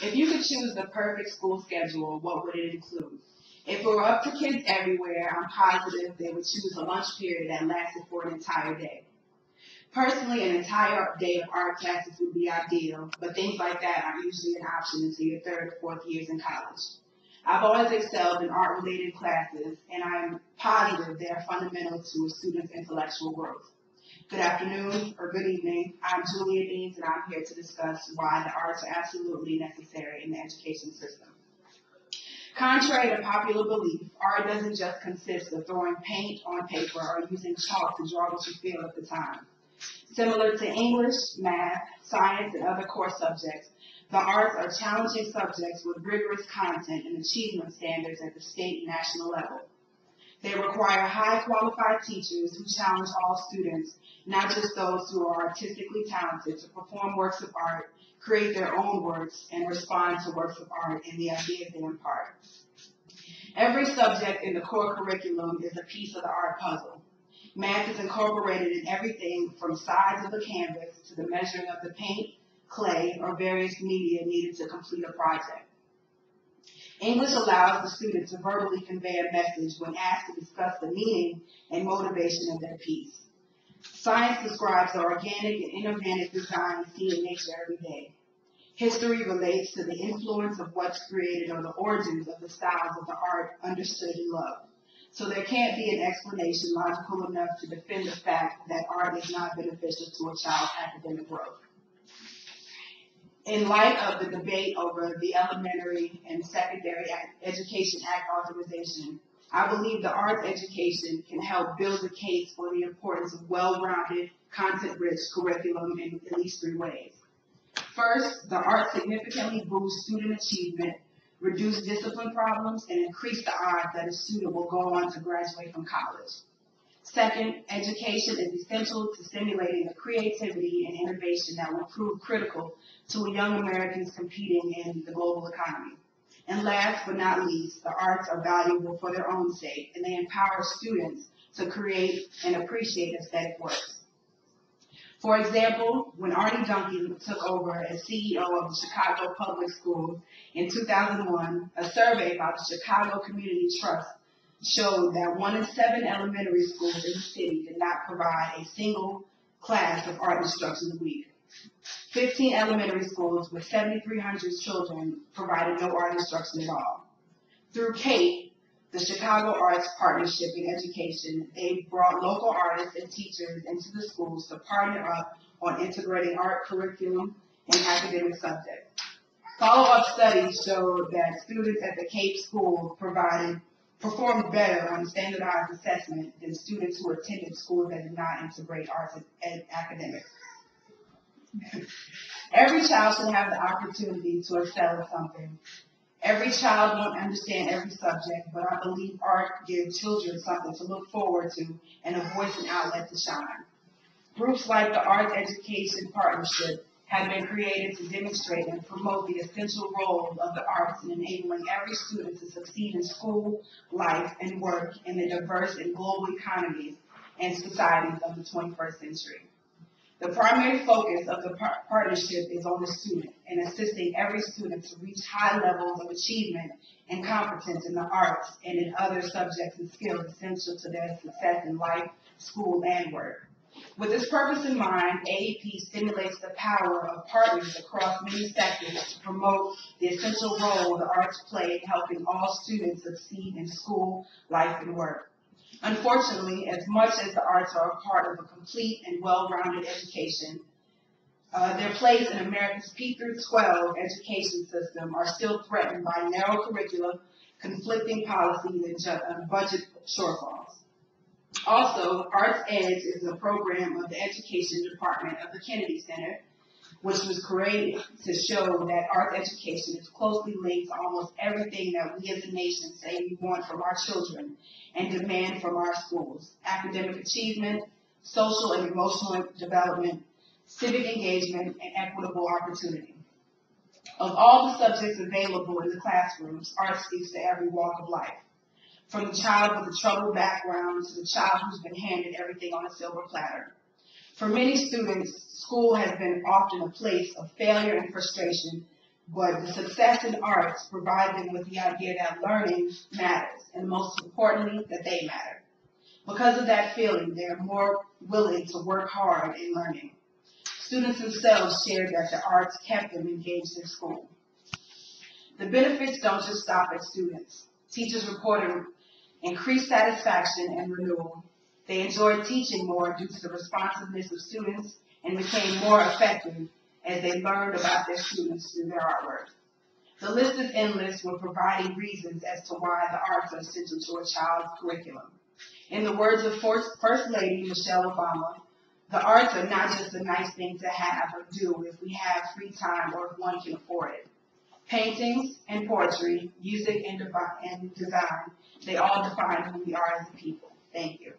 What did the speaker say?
If you could choose the perfect school schedule, what would it include? If it were up to kids everywhere, I'm positive they would choose a lunch period that lasted for an entire day. Personally, an entire day of art classes would be ideal, but things like that aren't usually an option until your third or fourth years in college. I've always excelled in art-related classes, and I'm positive they are fundamental to a student's intellectual growth. Good afternoon, or good evening. I'm Julia Deans, and I'm here to discuss why the arts are absolutely necessary in the education system. Contrary to popular belief, art doesn't just consist of throwing paint on paper or using chalk to draw what you feel at the time. Similar to English, math, science, and other core subjects, the arts are challenging subjects with rigorous content and achievement standards at the state and national level. They require highly qualified teachers who challenge all students, not just those who are artistically talented, to perform works of art, create their own works, and respond to works of art and the ideas they impart. Every subject in the core curriculum is a piece of the art puzzle. Math is incorporated in everything from size of the canvas to the measuring of the paint, clay, or various media needed to complete a project. English allows the student to verbally convey a message when asked to discuss the meaning and motivation of their piece. Science describes the organic and inorganic design we see in nature every day. History relates to the influence of what's created or the origins of the styles of the art understood and loved. So there can't be an explanation logical enough to defend the fact that art is not beneficial to a child's academic growth. In light of the debate over the Elementary and Secondary Education Act authorization, I believe the arts education can help build a case for the importance of well-rounded, content-rich curriculum in at least three ways. First, the arts significantly boost student achievement, reduce discipline problems, and increase the odds that a student will go on to graduate from college. Second, education is essential to stimulating the creativity and innovation that will prove critical to young Americans competing in the global economy. And last but not least, the arts are valuable for their own sake, and they empower students to create and appreciate aesthetic works. For example, when Arne Duncan took over as CEO of the Chicago Public Schools in 2001, a survey by the Chicago Community Trust showed that 1 in 7 elementary schools in the city did not provide a single class of art instruction a week. 15 elementary schools with 7,300 children provided no art instruction at all. Through CAPE, the Chicago Arts Partnership in Education, they brought local artists and teachers into the schools to partner up on integrating art curriculum and academic subjects. Follow-up studies showed that students at the CAPE school performed better on standardized assessment than students who attended schools that did not integrate arts and academics. Every child should have the opportunity to excel at something. Every child won't understand every subject, but I believe art gives children something to look forward to and a voice and outlet to shine. Groups like the Arts Education Partnership have been created to demonstrate and promote the essential role of the arts in enabling every student to succeed in school, life, and work in the diverse and global economies and societies of the 21st century. The primary focus of the partnership is on the student and assisting every student to reach high levels of achievement and competence in the arts and in other subjects and skills essential to their success in life, school, and work. With this purpose in mind, AEP stimulates the power of partners across many sectors to promote the essential role the arts play in helping all students succeed in school, life, and work. Unfortunately, as much as the arts are a part of a complete and well-rounded education, their place in America's P-12 education system are still threatened by narrow curricula, conflicting policies, and budget shortfalls. Also, Arts Edge is a program of the Education Department of the Kennedy Center, which was created to show that art education is closely linked to almost everything that we as a nation say we want from our children and demand from our schools: academic achievement, social and emotional development, civic engagement, and equitable opportunity. Of all the subjects available in the classrooms, art speaks to every walk of life, from the child with a troubled background to the child who's been handed everything on a silver platter. For many students, school has been often a place of failure and frustration But the success in arts provides them with the idea that learning matters, and most importantly, that they matter. Because of that feeling, they are more willing to work hard in learning. Students themselves shared that the arts kept them engaged in school. The benefits don't just stop at students. Teachers reported increased satisfaction and renewal. They enjoyed teaching more due to the responsiveness of students and became more effective as they learned about their students through their artwork. The list is endless with providing reasons as to why the arts are essential to a child's curriculum. In the words of First Lady Michelle Obama, the arts are not just a nice thing to have or do if we have free time or if one can afford it. Paintings and poetry, music and design, they all define who we are as a people. Thank you.